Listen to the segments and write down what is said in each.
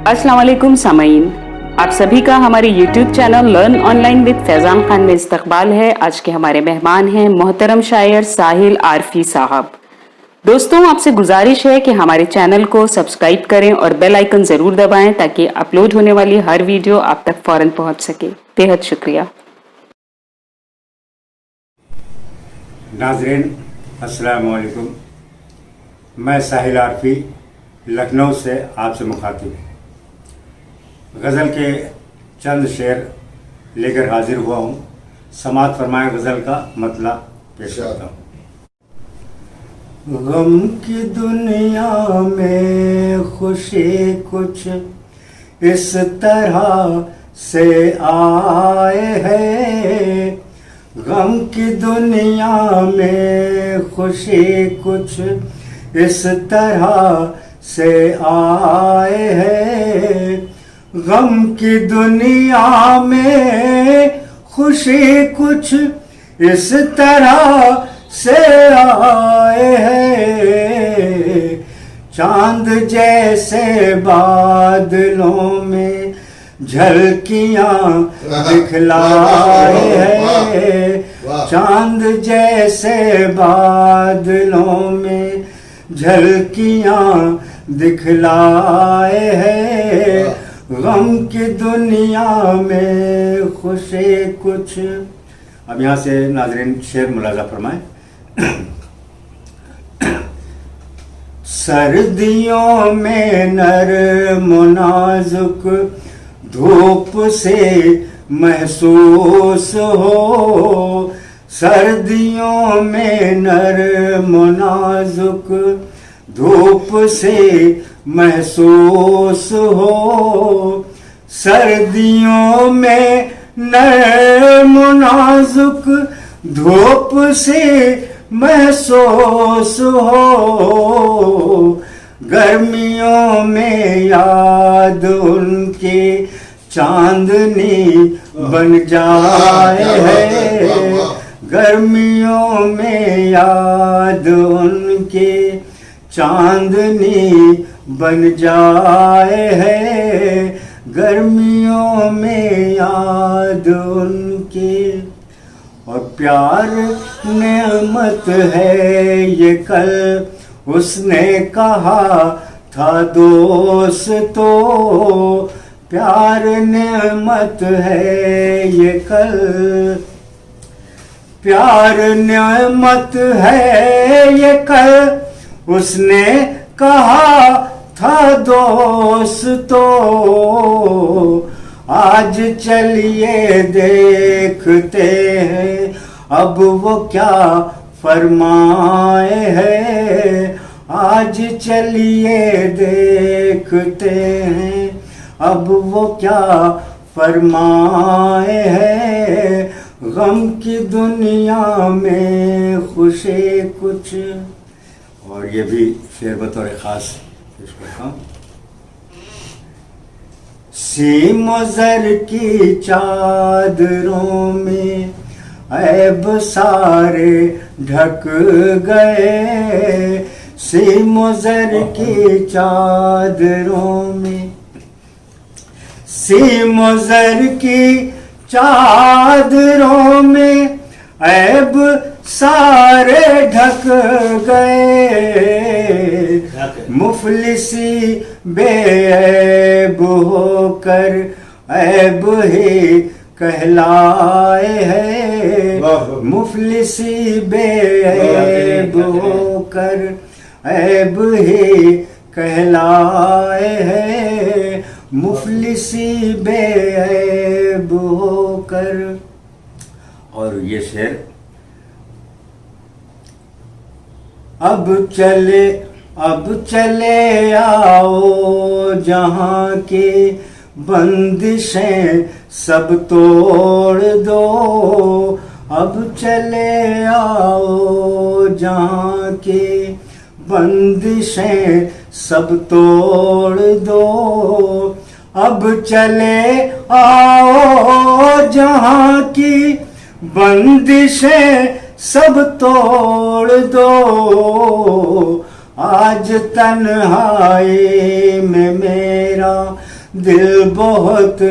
अस्सलाम वालेकुम सामाईन, आप सभी का हमारे YouTube channel learn online with Faizan Khan में इस्तकबाल है। आज के हमारे मेहमान हैं मोहतरम शायर साहिल आरफी साहब। दोस्तों, आपसे गुजारिश है कि हमारे चैनल को सब्सक्राइब करें और बेल आइकन जरूर दबाएं ताकि अपलोड होने वाली हर वीडियो आप तक फौरन पहुंच सके। बेहद शुक्रिया। नाज़रीन अस्सलाम वालेकुम, मैं साहिल आरफी लखनऊ से आपसे मुखातिब गज़ल के चंद शेर लेकर हाजिर हुआ हूँ। समात फरमाए गज़ल का मतलब पेश करता हूँ। गम की दुनिया में खुशी कुछ इस तरह से आए है। गम की दुनिया में खुशी कुछ इस तरह से आए है। गम की दुनिया में खुशी कुछ इस तरह से आए है। चांद जैसे बादलों में झलकियां दिखलाए है। चांद जैसे बादलों में झलकियां दिखलाए है। गम की दुनिया में खुशी कुछ। अब यहाँ से नाज़रीन शेर मुलाजा फरमाए। सर्दियों में नरम नाजुक धूप से महसूस हो। सर्दियों में नरम नाजुक धूप से महसूस हो। सर्दियों में नरम नाजुक धूप से महसूस हो। गर्मियों में याद उनके चांदनी बन जाए है। गर्मियों में याद उनके चांदनी बन जाए है। गर्मियों में याद उनके। और प्यार नेमत है ये कल उसने कहा था दोस्तों। प्यार नेमत है ये कल। प्यार नेमत है ये कल उसने कहा था दोस्तों। आज चलिए देखते हैं अब वो क्या फरमाए है। आज चलिए देखते हैं अब वो क्या फरमाए है। गम की दुनिया में खुशी कुछ। और ये भी शेर बतौर खास पेश करता हूँ। सीम ज़र की चादरों में ऐब सारे ढक गए। सीम ज़र की चादरों में सीम ज़र की चादरों में ऐब सारे ढक गए। मुफलिसी बेऐब होकर ऐब ही कहलाए है। मुफलिसी बेऐब होकर ऐब ही कहलाए है। मुफलिसी बेऐब होकर। और ये शेर। अब चले आओ जहाँ की बंदिशें सब तोड़ दो। अब चले आओ जहाँ की बंदिशें सब तोड़ दो। अब चले आओ जहाँ की बंदिशें सब तोड़ दो। आज तन्हाई में मेरा दिल बहुत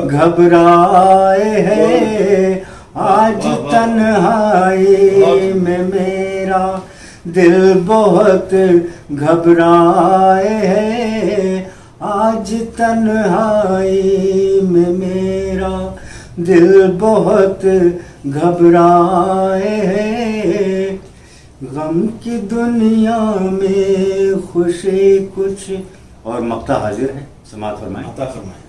घबराए है आज तन्हाई में मेरा, दिल बहुत घबराए है आज तन्हाई में मेरा, दिल बहुत घबराए है। गम की दुनिया में खुशी कुछ और मक्ता हाजिर है, समात फरमाएं। अता फरमाएं।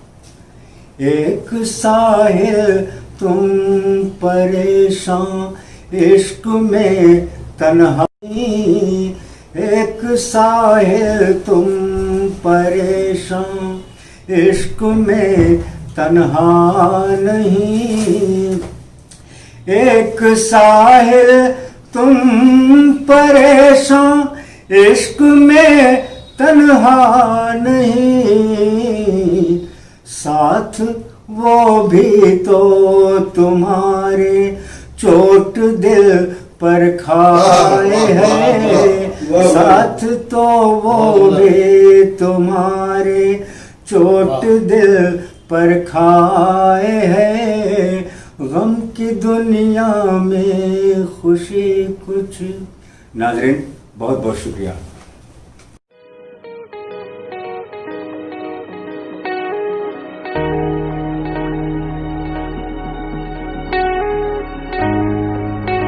एक साहिल तुम परेशान इश्क में तन्हाई, एक साहिल तुम परेशान इश्क में तन्हा नहीं, एक साहिल तुम परेशान इश्क में तन्हा नहीं, साथ वो भी तो तुम्हारे चोट दिल पर खाए है, साथ तो वो भी तुम्हारे चोट दिल पर खाए है। गम की दुनिया में खुशी कुछ। नाज़रीन बहुत बहुत शुक्रिया।